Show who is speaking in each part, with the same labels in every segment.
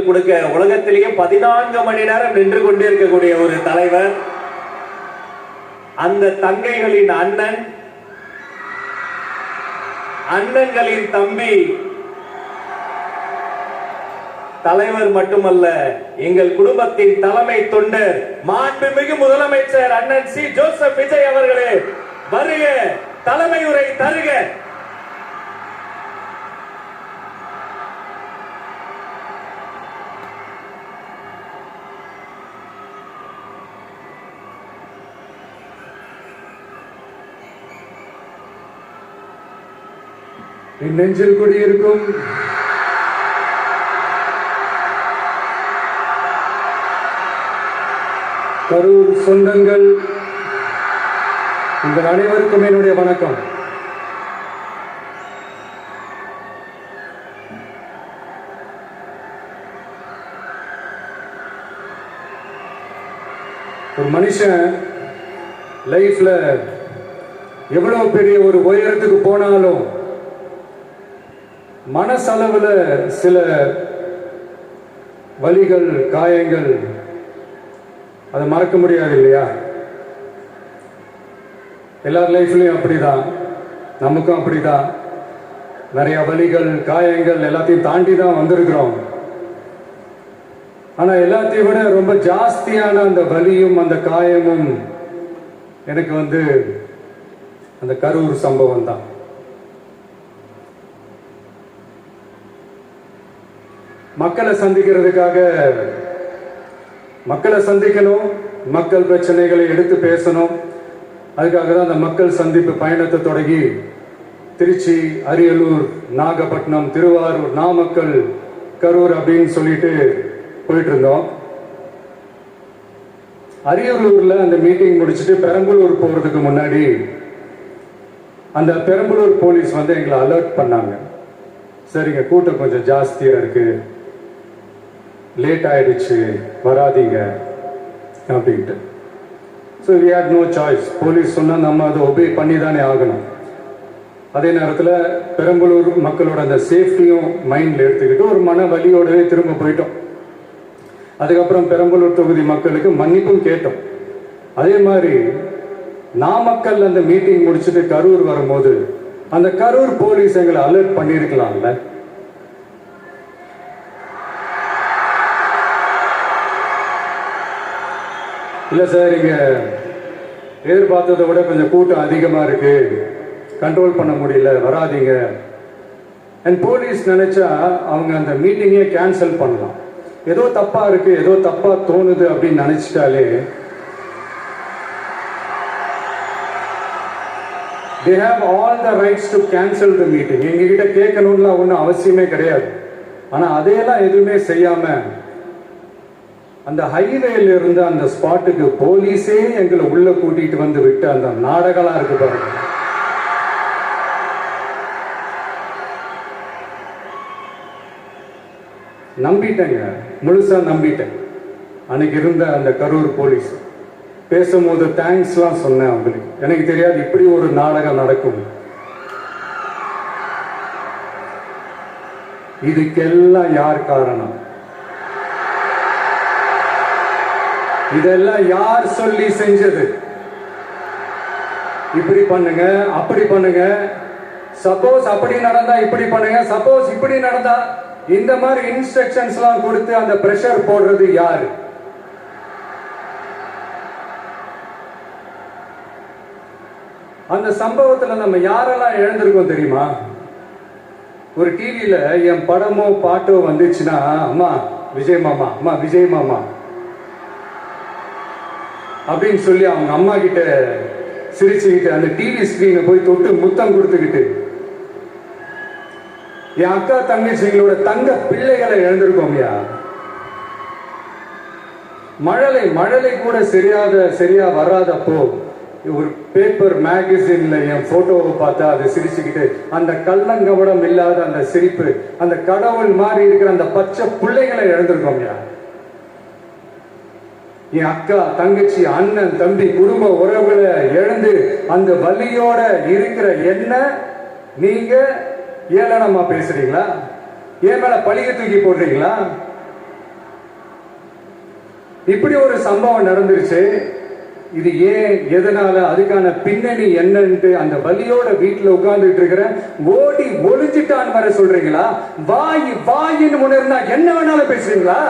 Speaker 1: கொடுக்க உலகத்திலேயே 14 மணி நேரம் நின்று கொண்டிருக்கக்கூடிய ஒரு தலைவர். அந்த தங்கைகளின் அண்ணன், அண்ணன்களின் தம்பி, தலைவர் மட்டுமல்ல, எங்கள் குடும்பத்தின் தலைமை தொண்டர் மாண்புமிகு முதலமைச்சர் அண்ணன் சி ஜோசப் விஜய் அவர்களே, வருக, தலைமை உரை தருக.
Speaker 2: நெஞ்சில் குடியிருக்கும் கரூர் சொந்தங்கள், உங்கள் அனைவருக்கும் என்னுடைய வணக்கம். ஒரு மனுஷன் லைஃப்ல எவ்வளவு பெரிய ஒரு உயரத்துக்கு போனாலும் மனசளவுல சில வலிகள், காயங்கள், அதை மறக்க முடியாது இல்லையா? எல்லார் லைஃப்லயும் அப்படிதான், நமக்கும் அப்படிதான். நிறைய வலிகள், காயங்கள் எல்லாத்தையும் தாண்டி தான் வந்திருக்கிறோம். ஆனா எல்லாத்தையும் விட ரொம்ப ஜாஸ்தியான அந்த வலியும் அந்த காயமும் எனக்கு அந்த கரூர் சம்பவம் தான். மக்களை சந்திக்கிறதுக்காக, மக்களை சந்திக்கணும், மக்கள் பிரச்சனைகளை எடுத்து பேசணும். அதுக்காக தான் அந்த மக்கள் சந்திப்பு பயணத்தை தொடங்கி திருச்சி, அரியலூர், நாகப்பட்டினம், திருவாரூர், நாமக்கல், கரூர் அப்படின்னு சொல்லிட்டு போயிட்டு இருந்தோம். அரியலூர்ல அந்த மீட்டிங் முடிச்சுட்டு பெரம்பலூர் போறதுக்கு முன்னாடி அந்த பெரம்பலூர் போலீஸ் எங்களை அலர்ட் பண்ணாங்க. சரிங்க, கூட்டம் கொஞ்சம் ஜாஸ்தியா இருக்கு, லேட் ஆயிடுச்சு, வராதீங்க அப்படின்ட்டு. So we had no choice. Police சொன்னால் நம்ம அதை ஒபே பண்ணி தானே ஆகணும். அதே நேரத்தில் பெரம்பலூர் மக்களோட அந்த சேஃப்டியும் மைண்டில் எடுத்துக்கிட்டு ஒரு மன வலியோடவே திரும்ப போயிட்டோம். அதுக்கப்புறம் பெரம்பலூர் தொகுதி மக்களுக்கு மன்னிப்பும் கேட்டோம். அதே மாதிரி நாமக்கல் அந்த மீட்டிங் முடிச்சுட்டு கரூர் வரும்போது அந்த கரூர் போலீஸ் எங்களை அலர்ட் பண்ணியிருக்கலாம்ல. இல்லை சார், இங்கே எதிர்பார்த்ததை விட கொஞ்சம் கூட்டம் அதிகமாக இருக்கு, கண்ட்ரோல் பண்ண முடியல, வராதிங்க. அண்ட் போலீஸ் நினைச்சா அவங்க அந்த மீட்டிங்கே கேன்சல் பண்ணலாம். ஏதோ தப்பா இருக்கு, ஏதோ தப்பா தோணுது அப்படின்னு நினைச்சிட்டாலே they have all the rights to cancel the meeting. எங்ககிட்ட கேட்கணும்லாம் ஒன்றும் அவசியமே கிடையாது. ஆனால் அதையெல்லாம் எதுவுமே செய்யாம அந்த ஹைவேல இருந்து அந்த ஸ்பாட்டுக்கு போலீஸே எங்களை உள்ள கூட்டிட்டு விட்டு அந்த நாடகம் இருக்கு பாருங்க. நம்பிட்டேங்க, முழுசா நம்பிட்டேன். அன்னைக்கு இருந்த அந்த கரூர் போலீஸ் பேசும்போது தேங்க்ஸ்லாம் சொன்னேன் அவங்களுக்கு. எனக்கு தெரியாது இப்படி ஒரு நாடகம் நடக்கும். இதுக்கெல்லாம் யார் காரணம்? இதெல்லாம் யார் சொல்லி செஞ்சது? இப்படி பண்ணுங்க, அப்படி பண்ணுங்க, சப்போஸ் அப்படி நடந்தா இப்படி பண்ணுங்க, சப்போஸ் இப்படி நடந்தா இந்த மாதிரி இன்ஸ்ட்ரக்ஷன்ஸ் எல்லாம் கொடுத்து அந்த பிரஷர் போடுறது யாரு? அந்த சம்பவத்துல நம்ம யாரெல்லாம் இழந்திருக்கோம் தெரியுமா? ஒரு டிவியில என் படமோ பாட்டோ வந்துச்சுன்னா, அம்மா விஜய் மாமா, அம்மா விஜய் மாமா அப்படின்னு சொல்லி அவங்க அம்மா கிட்ட சிரிச்சுக்கிட்டு அந்த டிவி ஸ்கிரீனை போய் தொட்டு முத்தம் கொடுத்துக்கிட்டு என் அக்கா தங்கச்சிங்களோட தங்க பிள்ளைகளை இழந்திருக்கோம்யா. மழலை கூட சரியா வராதப்போ ஒரு பேப்பர் மேகசின்ல என் போட்டோவை பார்த்தா அதை சிரிச்சுக்கிட்டு அந்த கள்ளங்கவடம் இல்லாத அந்த சிரிப்பு, அந்த கடவுள் மாதிரி இருக்கிற அந்த பச்சை பிள்ளைகளை இழந்திருக்கோம்யா. என் அக்கா, தங்கச்சி, அண்ணன், தம்பி, குடும்ப உறவுகளை இழந்து அந்த வலியோட இருக்கிற என்ன நீங்க ஏளனமா பேசுறீங்களா? என் மேல பழிய தூக்கி போடுறீங்களா? இப்படி ஒரு சம்பவம் நடந்துருச்சு. இது ஏன், எதனால, அதுக்கான பின்னணி என்னன்ட்டு அந்த வலியோட வீட்டுல உட்கார்ந்துட்டு இருக்கிற ஓடி ஒளிஞ்சிட்டான்னு வர சொல்றீங்களா? வாய் வாயின்னு உணர்ந்தா என்ன வேணாலும் பேசுறீங்களா?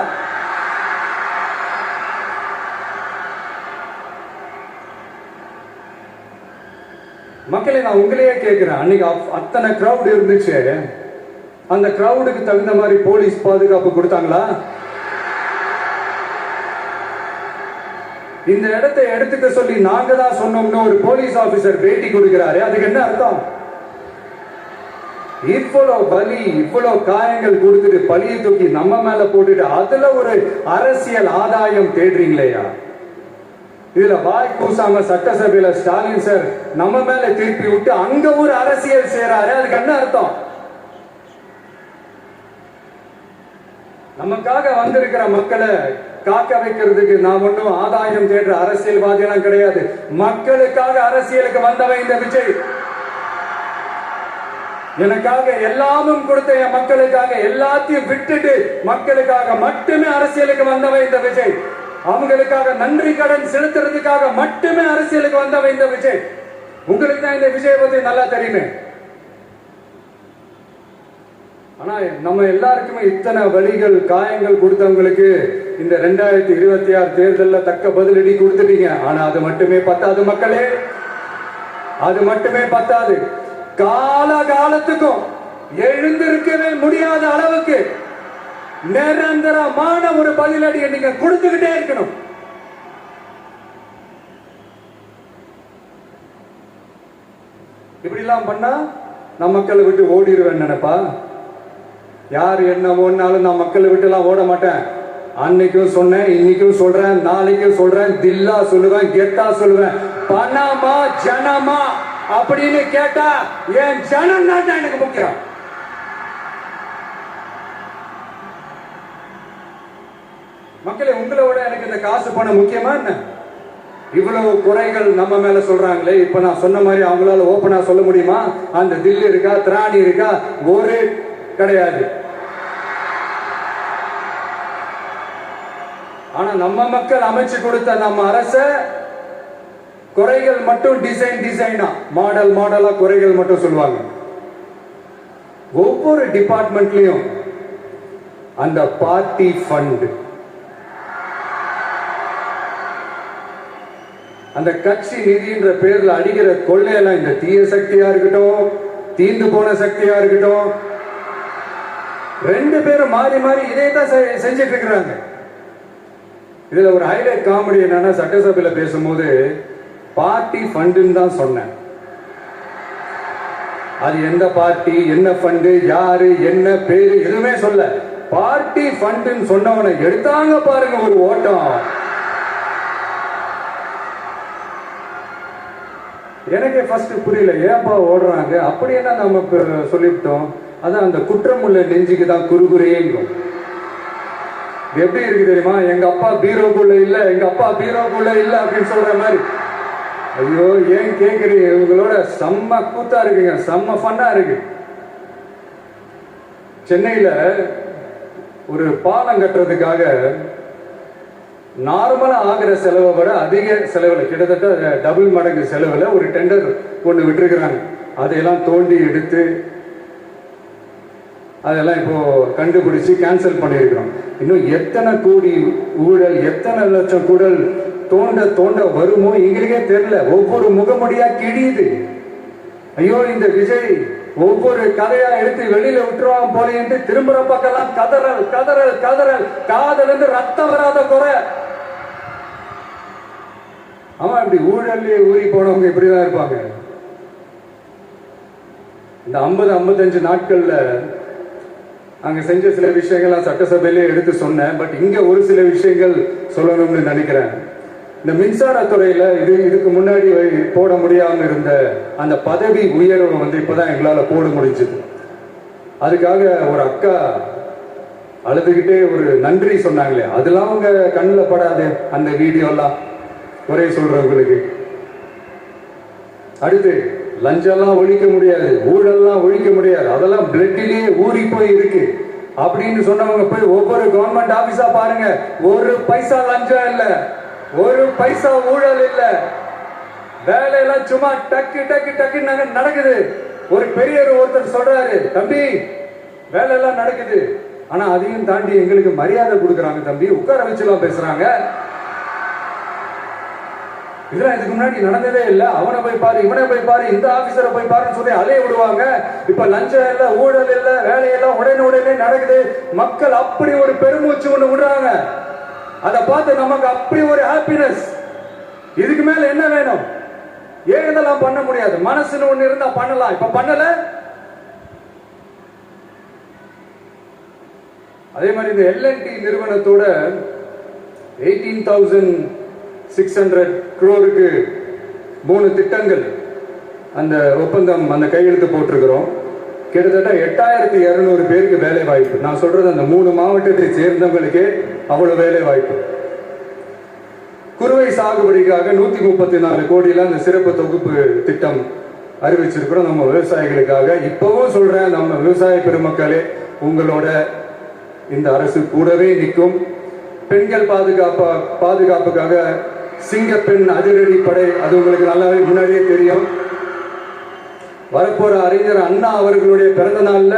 Speaker 2: மக்களை நான் உங்களையே கேட்கிறேன், அன்னைக்கு அத்தனை கிரௌட் இருந்துச்சு, அந்த கிரௌடுக்கு தகுந்த மாதிரி போலீஸ் பாதுகாப்பு கொடுத்தாங்களா? இந்த இடத்தை எடுத்துக்க சொல்லி நாங்க தான் சொன்னோம்னு ஒரு போலீஸ் ஆபீசர் பேட்டி கொடுக்கிறாரு, அதுக்கு என்ன அர்த்தம்? இவ்வளவு பலி, இவ்வளவு காயங்கள் கொடுத்துட்டு பலியை தூக்கி நம்ம மேல போட்டுட்டு அதுல ஒரு அரசியல் ஆதாயம் தேடுறீங்களேயா? இதுல வாய் கூசாம சட்டசபையில ஸ்டாலின் சார் நம்ம மேல திருப்பி விட்டு அங்க ஒரு அரசியல் செய்யறாரு, அதுக்கு என்ன அர்த்தம்? நமக்காக வந்திருக்கிற மக்களை காக்க வைக்கிறதுக்கு நான் ஒன்னும் ஆதாயம் தேடுற அரசியல்வாதி எல்லாம் கிடையாது. மக்களுக்காக அரசியலுக்கு வந்தவன் இந்த விஜய். எனக்காக எல்லாமும் கொடுத்த என் மக்களுக்காக எல்லாத்தையும் விட்டுட்டு மக்களுக்காக மட்டுமே அரசியலுக்கு வந்தவன் இந்த விஜய். அவங்களுக்காக நன்றி கடன் செலுத்துறதுக்காக மட்டுமே அரசியலுக்கு வந்தவன் இந்த விஜய். உங்களுக்கு தான் இந்த விஜய் பத்தி நல்லா தெரியுமே. ஆனா நம்ம எல்லாருக்குமே இத்தனை வலிகள், காயங்கள் கொடுத்தவங்களுக்கு இந்த 2026 தேர்தலில் தக்க பதிலடி கொடுத்துட்டீங்க. ஆனா அது மட்டுமே பத்தாது மக்களே, அது மட்டுமே பத்தாது. காலகாலத்துக்கும் எழுந்திருக்கவே முடியாத அளவுக்கு நிரந்தரமான ஒரு பதிலடியை நீங்க கொடுத்துக்கிட்டே இருக்கணும். இப்படி எல்லாம் பண்ணா நான் மக்களை விட்டு ஓடிடுவேன் நினைப்பா? யார் என்ன ஓடினாலும் நான் மக்களை விட்டு எல்லாம் ஓட மாட்டேன். அன்னைக்கும் சொன்னேன், இன்னைக்கும் சொல்றேன், நாளைக்கும் சொல்றேன், தில்லா சொல்லுவேன், கெத்தா சொல்லுவேன். பணமா ஜனமா அப்படின்னு கேட்டா என் ஜனம் தான் எனக்கு முக்கியம். மக்களை, உங்களோட எனக்கு இந்த காசு பணம் முக்கியமா என்ன? இவ்வளவு குறைகள் நம்ம மேல சொல்றாங்களே, இப்ப நான் சொன்ன மாதிரி அவங்களால ஓபனா சொல்ல முடியுமா? அந்த தில்லு இருக்கா, திராணி இருக்கா? ஒரு கிடையாது. ஆனா நம்ம மக்கள் அமைச்சு கொடுத்த நம்ம அரச குறைகள் மட்டும் டிசைனா, மாடல் மாடலா குறைகள் மட்டும் சொல்லுவாங்க. ஒவ்வொரு டிபார்ட்மெண்ட்லயும் அந்த பார்ட்டி ஃபண்ட், அந்த கட்சி நிதின்ற பேர்ல அடிக்கிற கொள்ளையெல்லாம் இந்த தீய சக்தியா இருக்கட்டும், தீந்து போன சக்தியா இருக்கட்டும், ரெண்டு பேரும் மாறி மாறி இதே தான் செஞ்சிட்டு இருக்கிறாங்க. இதுல ஒரு ஹைலைட் காமெடி என்னன்னா, சட்டசபையில பேசும்போது பார்ட்டி ஃபண்டுன்னு தான் சொன்னேன். அது எந்த பார்ட்டி, என்ன ஃபண்டு, யாரு, என்ன பேரு எதுவுமே சொல்ல. பார்ட்டி ஃபண்டுன்னு சொன்னவனை எடுத்தாங்க பாருங்க ஒரு ஓட்டம். எனக்கே ஃபர்ஸ்ட் புரியல, ஏன்பா ஓடுறாங்க? அப்படி என்ன நம்ம சொல்லிவிட்டோம்? அதான் அந்த குற்றம் உள்ள நெஞ்சுக்கு தான் குறுகுறையும். எப்படி இருக்கு தெரியுமா? எங்க அப்பா பீரோக்குள்ள இல்ல, எங்க அப்பா பீரோக்குள்ள இல்ல அப்படின்னு சொல்ற மாதிரி. ஐயோ, ஏன் கேக்குறீங்க? இவங்களோட செம்ம கூத்தா இருக்குங்க, செம்ம ஃபன்னா இருக்கு. சென்னையில ஒரு பாலம் கட்டுறதுக்காக நார்மலா ஆகிற செலவை விட அதிக செலவுல, கிட்டத்தட்ட டபுள் மடங்கு செலவுல ஒரு டெண்டர் ஒண்ணு விட்டுருக்கிறாங்க. அதையெல்லாம் தோண்டி எடுத்து அதெல்லாம் இப்போ கண்டுபிடிச்சு கேன்சல் பண்ணியிருக்கிறோம். இன்னும் எத்தனை கோடி ஊழல், எத்தனை லட்சம் கூடல் தோண்ட தோண்ட வருமோ எங்களுக்கே தெரியல. ஒவ்வொரு முகமுடியா கிழியுது. ஐயோ, இந்த விஜய் ஒவ்வொரு கதையா எடுத்து வெளியில விட்டுருவான் போல என்று திரும்புற பக்கம்லாம் கதறல் கதறல் கதறல், காதல் இருந்து ரத்தம் வராத குறை. ஆமா, இப்படி ஊழல்லே ஊறி போனவங்க இப்படிதான் இருப்பாங்க. இந்த 50-55 நாட்கள்ல அங்க செஞ்ச சில விஷயங்கள் சட்டசபையிலே எடுத்து சொன்னேன். பட் இங்க ஒரு சில விஷயங்கள் சொல்லணும்னு நினைக்கிறேன். இந்த மின்சாரத்துறையில இதுக்கு முன்னாடி போட முடியாம இருந்த அந்த பதவி உயர்வை இப்பதான் எங்களால போட முடிஞ்சது. அதுக்காக ஒரு அக்கா அழுதுகிட்டே ஒரு நன்றி சொன்னாங்களே, அதெல்லாம் அவங்க கண்ணில் படாது அந்த வீடியோலாம் குறை சொல்றவங்களுக்கு. அடுத்து லஞ்சம்லாம் ஒழிக்க முடியாது, ஊழல்லாம் ஒழிக்க முடியாது, அதெல்லாம் பிளட்டிலேயே ஊறி போய் இருக்கு. அப்படின்னு சொன்னவங்க போய் ஒவ்வொரு கவர்மெண்ட் ஆபீஸா பாருங்க, ஒரு பைசா லஞ்சம் இல்ல, ஒரு பைசா ஊழல் இல்ல, வேலையெல்லாம் சும்மா டக்கு டக்கு டக்கு நடக்குது. ஒரு பெரியவர் ஒருத்தர் சொல்றாரு, தம்பி வேலையெல்லாம் நடக்குது, ஆனா அதையும் தாண்டி எங்களுக்கு மரியாதை கொடுக்குறாங்க தம்பி, உட்கார வச்சுலாம் பேசுறாங்க. இதெல்லாம் இதுக்கு முன்னாடி நடந்ததே இல்ல. அவனை போய் பாரு, இவனை போய் பாரு, இந்த ஆபீசரை போய் பாருன்னு சொல்லி அலைய விடுவாங்க. இப்ப லஞ்சம் இல்ல, ஊழல் இல்ல, வேலையெல்லாம் உடனே நடக்குது. மக்கள் அப்படி ஒரு பெருமூச்சு ஒண்ணு விடுறாங்க. அதை பார்த்து நமக்கு அப்படி ஒரு ஹாப்பினஸ். இதுக்கு மேல என்ன வேணும்? ஏன் இதெல்லாம் பண்ண முடியாது? மனசுன்னு ஒண்ணு இருந்தா பண்ணலாம். இப்ப பண்ணல. அதே மாதிரி இந்த எல்என்டி நிறுவனத்தோட 18,600 crore 3 திட்டங்கள் அந்த ஒப்பந்தம், அந்த கையெழுத்து போட்டிருக்கிறோம். கிட்டத்தட்ட 8,200 பேருக்கு வேலை வாய்ப்பு. நான் சொல்றது அந்த 3 மாவட்டத்தை சேர்ந்தவங்களுக்கே அவ்வளவு வேலை வாய்ப்பு. குறுவை சாகுபடிக்காக 134 கோடியில அந்த சிறப்பு தொகுப்பு திட்டம் அறிவிச்சிருக்கிறோம் நம்ம விவசாயிகளுக்காக. இப்பவும் சொல்றேன், நம்ம விவசாய பெருமக்களே, உங்களோட இந்த அரசு கூடவே நிற்கும். பெண்கள் பாதுகாப்புக்காக சிங்கப்பெண் அதிரடி படை, அது உங்களுக்கு நல்லாவே முன்னாடியே தெரியும். வரப்போற அறிஞர் அண்ணா அவர்களுடைய பிறந்த நாள்ல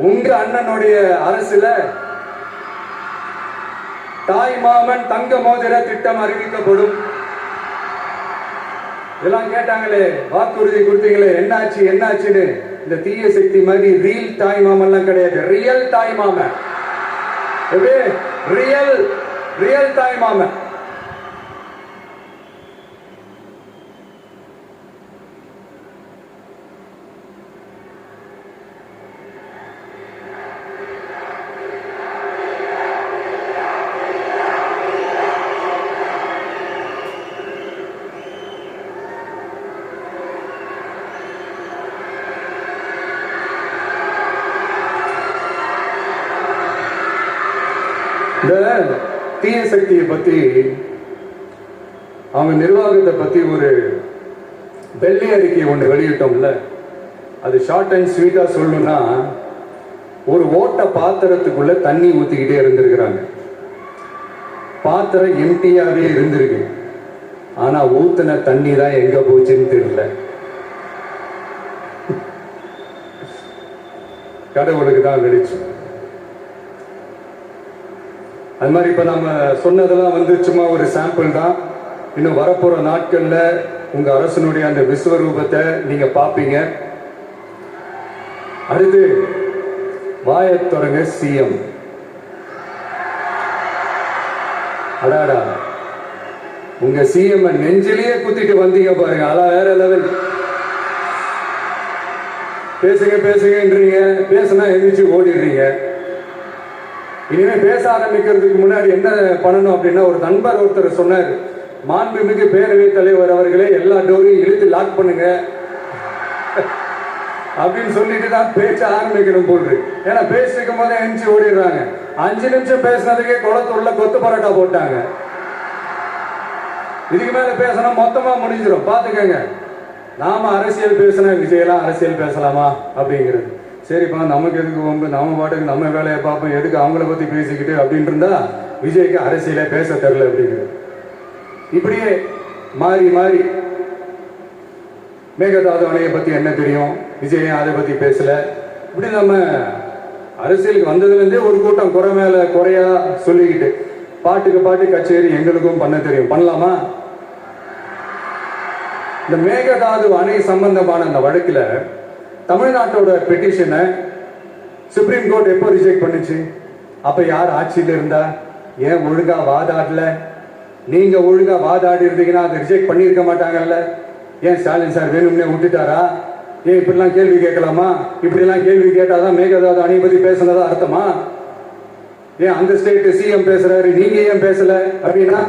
Speaker 2: உங்க அண்ணனுடைய அரசுல தாய் மாமன் தங்க மோதிர திட்டம் அறிவிக்கப்படும். இதெல்லாம் கேட்டாங்களே, வாக்குறுதி கொடுத்தீங்களே, என்னாச்சுன்னு. இந்த தீய சக்தி மாதிரி ரியல் தாய் மாமன்லாம் கிடையாது, ரியல் தாய் மாமன். ரியல் தாய் மாமன். இந்த தீய சக்தியை பத்தி, அவங்க நிர்வாகத்தை பத்தி ஒரு வெள்ளை அறிக்கை ஒன்று வெளியிட்டோம்ல, அது ஷார்ட் அண்ட் ஸ்வீட்டா சொல்லணும்னா, ஒரு ஓட்ட பாத்திரத்துக்குள்ள தண்ணி ஊத்திக்கிட்டே இருந்திருக்கிறாங்க. பாத்திரம் எம்டியாவே இருந்திருக்கு, ஆனா ஊத்தின தண்ணி தான் எங்க போச்சுன்னு தெரியல. கடவுளுக்கு தான் வெளிச்சம். அது மாதிரி இப்ப நம்ம சொன்னதெல்லாம் சும்மா ஒரு சாம்பிள் தான். இன்னும் வரப்போற நாட்கள்ல உங்க அரசனுடைய அந்த விஸ்வரூபத்தை நீங்க பாப்பீங்க. அடுத்து வாயத்தொடங்க சிஎம். அடாடா, உங்க சிஎம் நெஞ்சிலேயே குத்திட்டு வந்தீங்க பாருங்க, அதான் வேற லெவல். பேசுங்கன்றீங்க, பேசுனா எந்திரிச்சு ஓடிடுறீங்க. இனிமே பேச ஆரம்பிக்கிறதுக்கு முன்னாடி என்ன பண்ணணும் அப்படின்னா, ஒரு நண்பர் ஒருத்தர் சொன்னார், மாண்புமிகு பேரவைத் தலைவர் அவர்களே எல்லா டோரையும் இழுத்து லாக் பண்ணுங்க அப்படின்னு சொல்லிட்டு தான் பேச ஆரம்பிக்கணும் போல். ஏன்னா பேசிக்கும் போதே எஞ்சி ஓடிடுறாங்க. 5 நிமிஷம் பேசினதுக்கே குளத்தூர்ல கொத்து பரோட்டா போட்டாங்க. இதுக்கு மேல பேசினா மொத்தமா முடிஞ்சிடும், பாத்துக்கங்க. நாம அரசியல் பேசினா விஜயெல்லாம் அரசியல் பேசலாமா அப்படிங்கிறது. சரிப்பா, நமக்கு எதுக்கு வம்பு, நம்ம பாட்டுக்கு நம்ம வேலையை பார்ப்போம், எதுக்கு அவங்கள பத்தி பேசிக்கிட்டு அப்படின்னு இருந்தா விஜய்க்கு அரசியலே பேச தெரியல அப்படிங்கிறது. இப்படியே மாறி மாறி மேகதாது அணையை பத்தி என்ன தெரியும், விஜய் அதை பத்தி பேசல. இப்படி நம்ம அரசியலுக்கு வந்ததுல இருந்தே ஒரு கூட்டம் குறை மேல குறையா சொல்லிக்கிட்டு பாட்டுக்கு பாட்டு கச்சேரி எங்களுக்கும் பண்ண தெரியும். பண்ணலாமா? இந்த மேகதாது அணை சம்பந்தமான அந்த வழக்குல தமிழ்நாட்டோட பெட்டிஷனை சுப்ரீம் கோர்ட் எப்போ ரிஜெக்ட் பண்ணுச்சு? அப்ப யார் ஆட்சியில் இருந்தா? ஏன் ஒழுங்கா வாதாடல? நீங்க ஒழுங்கா வாதாடி இருந்தீங்கன்னா அதை ரிஜெக்ட் பண்ணிருக்க மாட்டாங்கல்ல. ஏன் ஸ்டாலின் சார் வேணும்னே விட்டுட்டாரா? ஏன் இப்படிலாம் கேள்வி கேட்கலாமா? இப்படி எல்லாம் கேள்வி கேட்டாதான் மேகதாது அணை பத்தி பேசுனதா அர்த்தமா? ஏன் அந்த ஸ்டேட் சிஎம் பேசுறாரு, நீங்க ஏன் பேசல? அப்படின்னா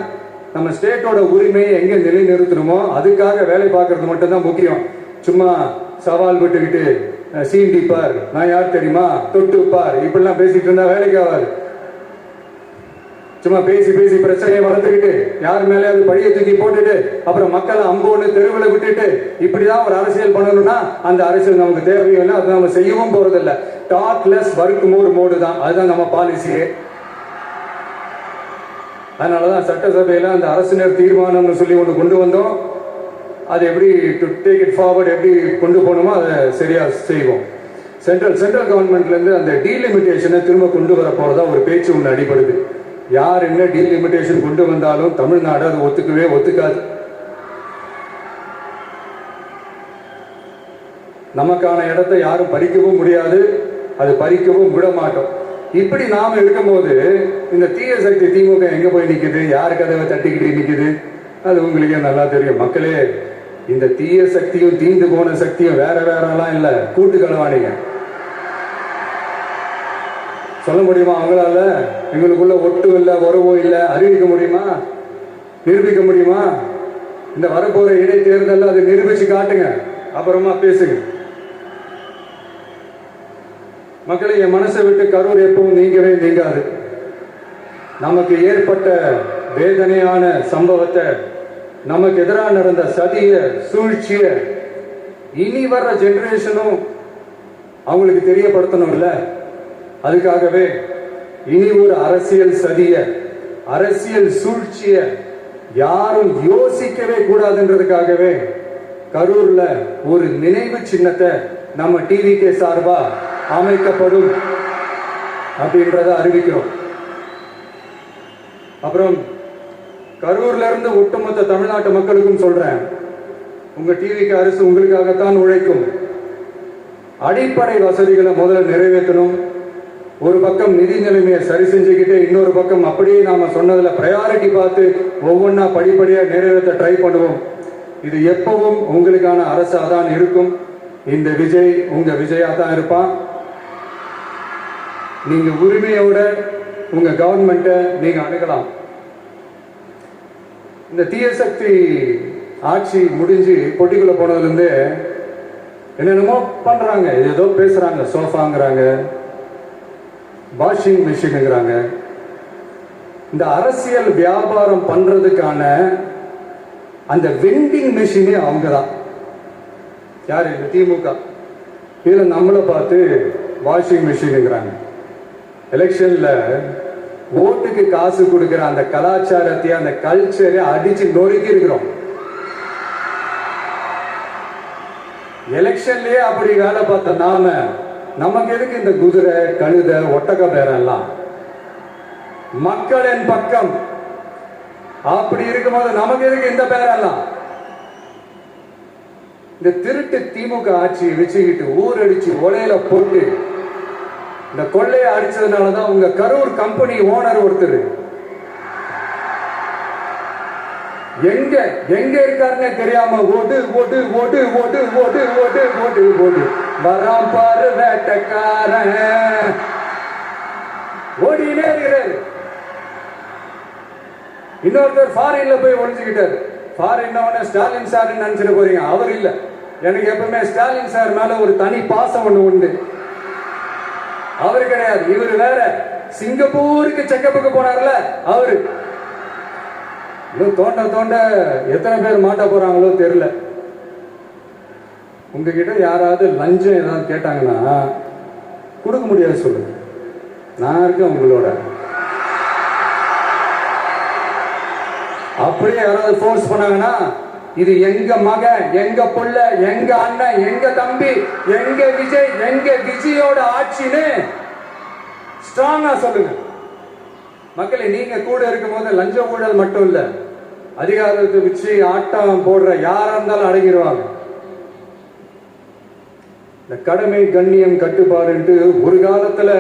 Speaker 2: நம்ம ஸ்டேட்டோட உரிமையை எங்க நிலைநிறுத்தணுமோ அதுக்காக வேலை பார்க்கறது மட்டும்தான் முக்கியம். சும்மா சவால் விட்டுக்கிட்டு சீண்டி பார், நான் யார் தெரியுமா, தொட்டு பார், இப்படிலாம் பேசிட்டு இருந்தா வேலைக்கு ஆகாது. சும்மா பேசி பேசி பிரச்சனையை வளர்த்துக்கிட்டு யார் மேலேயாவது பழிய தூக்கி போட்டுட்டு அப்புறம் மக்களை அம்போன்னு தெருவில் விட்டுட்டு இப்படிதான் ஒரு அரசியல் பண்ணணும்னா அந்த அரசியல் நமக்கு தேவையும் இல்லை, அது நம்ம செய்யவும் போறதில்லை. டாக் லெஸ் ஒர்க் மோடு தான், அதுதான் நம்ம பாலிசியே. அதனாலதான் சட்டசபையில அந்த அரசினர் தீர்மானம்னு சொல்லி ஒன்று கொண்டு வந்தோம். அது எப்படி டு டேக் இட் ஃபார்வர்ட் எப்படி கொண்டு போகணுமோ அதை சரியா செய்வோம். சென்ட்ரல் கவர்மெண்ட்ல இருந்து அந்த டீலிமிட்டேஷனை திரும்ப கொண்டு வர போறதா ஒரு பேச்சு ஒன்று அடிபடுது. யார் என்ன டீலிமிட்டேஷன் கொண்டு வந்தாலும் தமிழ்நாடு அது ஒத்துக்காது. நமக்கான இடத்தை யாரும் பறிக்கவும் முடியாது, அது பறிக்கவும் விட மாட்டோம். இப்படி நாம இருக்கும்போது இந்த தீய சக்தி திமுக எங்க போய் நிக்குது, யாரு கதவை தட்டிக்கிட்டு நிக்குது, அது உங்களுக்கே நல்லா தெரியும். மக்களே, இந்த தீய சக்தியும் தீந்து போன சக்தியும் வேற வேறலாம் இல்ல, கூட்டு களவாணிங்க. சொல்ல முடியுமா அவங்களால? எங்களுக்குள்ள ஒட்டு இல்லை, உறவும் இல்லை, அறிவிக்க முடியுமா, நிரூபிக்க முடியுமா? இந்த வரப்போற இடைத்தேர்தல் அதை நிரூபிச்சு காட்டுங்க, அப்புறமா பேசுங்க. மக்களை, என் மனசை விட்டு கரூர் எப்பவும் நீங்கவே நீங்காது. நமக்கு ஏற்பட்ட வேதனையான சம்பவத்தை, நமக்கு எதிராக நடந்த சதிய சூழ்ச்சிய இனி வர்ற ஜெனரேஷனும் அவங்களுக்கு தெரியப்படுத்தணும்ல. அதுக்காகவே இனி ஒரு அரசியல் சதிய, அரசியல் சூழ்ச்சிய யாரும் யோசிக்கவே கூடாதுன்றதுக்காகவே கரூர்ல ஒரு நினைவு சின்னத்தை நம்ம டிவிகே சார்பா அமைக்கப்படும் அப்படின்றத அறிவிக்கிறோம். அப்புறம் கரூர்ல இருந்து ஒட்டுமொத்த தமிழ்நாட்டு மக்களுக்கும் சொல்றேன், உங்க டிவிக்கு அரசு உங்களுக்காகத்தான் உழைக்கும். அடிப்படை வசதிகளை முதல்ல நிறைவேற்றணும். ஒரு பக்கம் நிதி நிலைமையை சரி செஞ்சுக்கிட்டு, இன்னொரு பக்கம் அப்படியே நாம சொன்னதுல பிரையாரிட்டி பார்த்து ஒவ்வொன்றா படிப்படியா நிறைவேற்ற ட்ரை பண்ணுவோம். இது எப்பவும் உங்களுக்கான அரசா தான் இருக்கும். இந்த விஜய் உங்க விஜயா தான் இருப்பான். நீங்க உரிமையோட உங்க கவர்மெண்ட்டை நீங்க அணுகலாம். இந்த தீய சக்தி ஆட்சி முடிஞ்சு பொட்டிக்குள்ள போனதுல இருந்து என்னென்னமோ பண்றாங்க, ஏதோ பேசுறாங்க, சோஃபாங்கிறாங்க, வாஷிங் மிஷினுங்கிறாங்க. இந்த அரசியல் வியாபாரம் பண்றதுக்கான அந்த வெண்டிங் மிஷினே அவங்க தான். யாரு? இந்த திமுக. இதுல நம்மளை பார்த்து வாஷிங் மிஷினுங்கிறாங்க. எலெக்ஷன்ல ஓட்டுக்கு காசு கொடுக்கிற அந்த கலாச்சாரத்தையும் அந்த கல்ச்சரை அடிச்சு நொறுக்கி இருக்கிறோம். எலெக்ஷன்லயே அப்படி வேலை பார்த்த நாம, நமக்கு எதுக்கு இந்த குதிரை, கழுதை, ஒட்டக பேரெல்லாம்? மக்களின் பக்கம் அப்படி இருக்கும்போது நமக்கு எதுக்கு இந்த பேரெல்லாம்? இந்த திருட்டு திமுக ஆட்சியை வச்சுக்கிட்டு ஊரடிச்சு ஒலையில போட்டு இந்த கொள்ளையை அடிச்சதுனாலதான் உங்க கரூர் கம்பெனி ஓனர் ஒருத்தர் எங்க எங்க இருக்காருன்னு தெரியாம ஓடு ஓடு ஓடு ஓடு ஓடு ஓடு ஓடு ஓடு வரான் பாரு வேட்டக்காரன் ஓடினே இருக்கிறாரு. இன்னொருத்தர் ஃபாரின்ல போய் ஒழிஞ்சுக்கிட்டாரு. ஃபாரின் ஸ்டாலின் சார் நினைச்சிட்டு போறீங்க, அவர் இல்ல. எனக்கு எப்பவுமே ஸ்டாலின் சார் மேல ஒரு தனி பாசம் ஒண்ணு உண்டு. அவரு கிடையாது, இவரு வேற. சிங்கப்பூருக்கு செக்கப்புக்கு போனார்ல அவரு. இன்னும் தோண்ட தோண்ட எத்தனை பேர் மாட்ட போறாங்களோ தெரியல. உங்ககிட்ட யாராவது லஞ்சம் ஏதாவது கேட்டாங்கன்னா கொடுக்க முடியாது சொல்லுங்க, நான் இருக்கேன் உங்களோட. அப்படியே யாராவது ஃபோர்ஸ் பண்ணாங்கன்னா, இது எங்க மகன், எங்க புள்ள, எங்க அண்ணன், எங்க தம்பி, எங்க விஜய், எங்க விஜயோட ஆட்சின்னு ஸ்ட்ராங்கா சொல்லுங்க. மக்களை, நீங்க கூட இருக்கும் போது லஞ்ச ஊழல் மட்டும் இல்ல, அதிகாரத்தை வச்சு ஆட்டம் போடுற யாரா இருந்தாலும் அடங்கிடுவாங்க. இந்த கடமை, கண்ணியம், கட்டுப்பாடுன்ட்டு ஒரு காலத்துல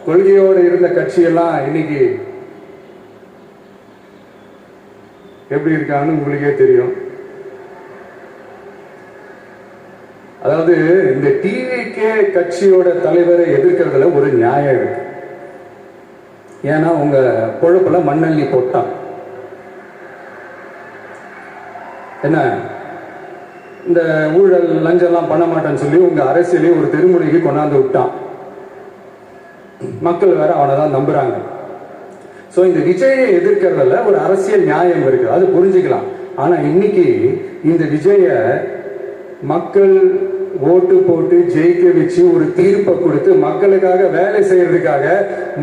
Speaker 2: கொள்கையோடு இருந்த கட்சியெல்லாம் இன்னைக்கு எப்படி இருக்கான்னு உங்களுக்கே தெரியும். அதாவது இந்த டிவிகே கட்சியோட தலைவரை எதிர்க்கிறதுல ஒரு நியாயம் இருக்கு. ஏன்னா உங்க பொழப்புல மண்ணள்ளி போட்டான். என்ன, இந்த ஊழல் லஞ்சம்லாம் பண்ண மாட்டேன்னு சொல்லி உங்க அரசியலே ஒரு தெருமுனைக்கு கொண்டாந்து விட்டான். மக்கள் வேற அவனை தான் நம்புறாங்க. ஸோ இந்த விஜயை எதிர்க்கிறதுல ஒரு அரசியல் நியாயம் இருக்கு, அது புரிஞ்சுக்கலாம். ஆனா இன்னைக்கு இந்த விஜய மக்கள் ஓட்டு போட்டு ஜெயிக்க வச்சு ஒரு தீர்ப்பை கொடுத்து மக்களுக்காக வேலை செய்யறதுக்காக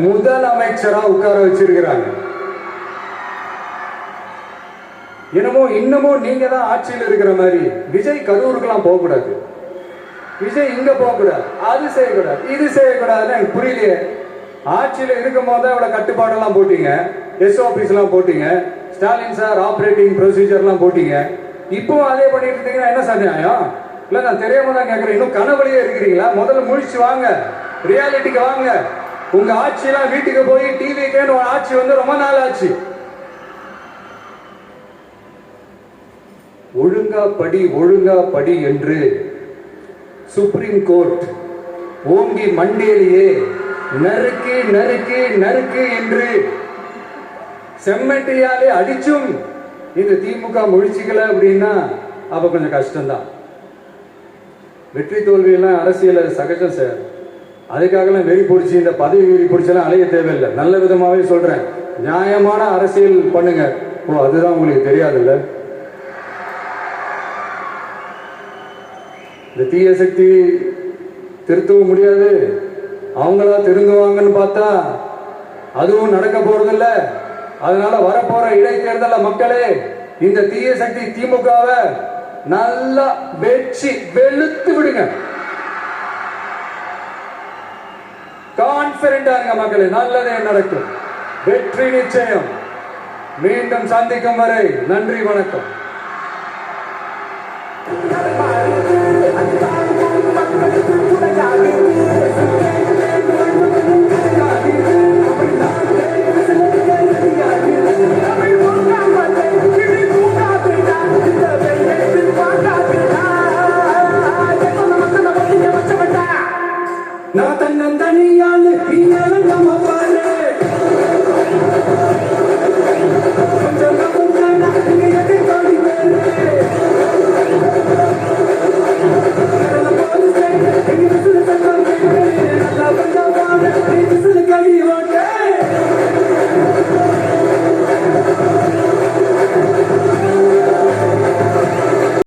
Speaker 2: முதலமைச்சரா உட்கார வச்சிருக்கிறாங்க. என்னமோ இன்னமும் நீங்க தான் ஆட்சியில் இருக்கிற மாதிரி. விஜய் கரூருக்கெல்லாம் போக கூடாது, விஜய் இங்க போக கூடாது, அது செய்யக்கூடாது, இது செய்யக்கூடாதுன்னு எனக்கு புரியலையே. ஆட்சியில் இருக்கும் போது அவ்வளவு கட்டுப்பாடெல்லாம் போட்டீங்க, SOPs எல்லாம் போட்டீங்க, ஸ்டாலின் சார் ஆபரேட்டிங் ப்ரொசீஜர்லாம் போட்டீங்க. இப்போ அதே பண்ணிட்டு இருந்தீங்கன்னா என்ன சார் நியாயம்? இல்ல நான் தெரியாம தான் கேட்கறேன். இன்னும் கனவுலயே இருக்கிறீங்களா? முதல்ல முழிச்சு வாங்க, ரியாலிட்டிக்கு வாங்க. உங்க ஆட்சியெல்லாம் வீட்டுக்கு போய் டிவிக்கேன்னு ஒரு ஆட்சி வந்து ரொம்ப நாள் ஆச்சு. ஒழுங்கா படி என்று சுப்ரீம் கோர்ட் ஓங்கி மண்டேலியே நறுக்கு என்று செம்மட்டியாலே அடிச்சும் இந்த திமுக முழிச்சுக்கல அப்படின்னா அப்ப கொஞ்சம் கஷ்டம்தான். வெற்றி தோல்வி எல்லாம் அரசியல சகஜம் சார். அதுக்காகலாம் வெறி பிடிச்சி இந்த பதவி வெறி பிடிச்செல்லாம் அலைய தேவையில்லை. நல்ல விதமாவே சொல்றேன், நியாயமான அரசியல் பண்ணுங்க. ஓ அதுதான் உங்களுக்கு தெரியாதுல்ல. இந்த தீய சக்தி திருத்தவும் முடியாது, அவங்களா திருந்துவாங்கன்னு பார்த்தா அதுவும் நடக்க போறதில்ல. அதனால வரப்போற இடைத்தேர்தல மக்களே இந்த தீய சக்தி திமுகவை நல்லா வெச்சு வெளுத்து விடுங்க. கான்பிடண்டா இருங்க மக்களே, நல்லதே நடக்கும், வெற்றி நிச்சயம். மீண்டும் சந்திக்கும் வரை நன்றி, வணக்கம்.
Speaker 3: Thank you.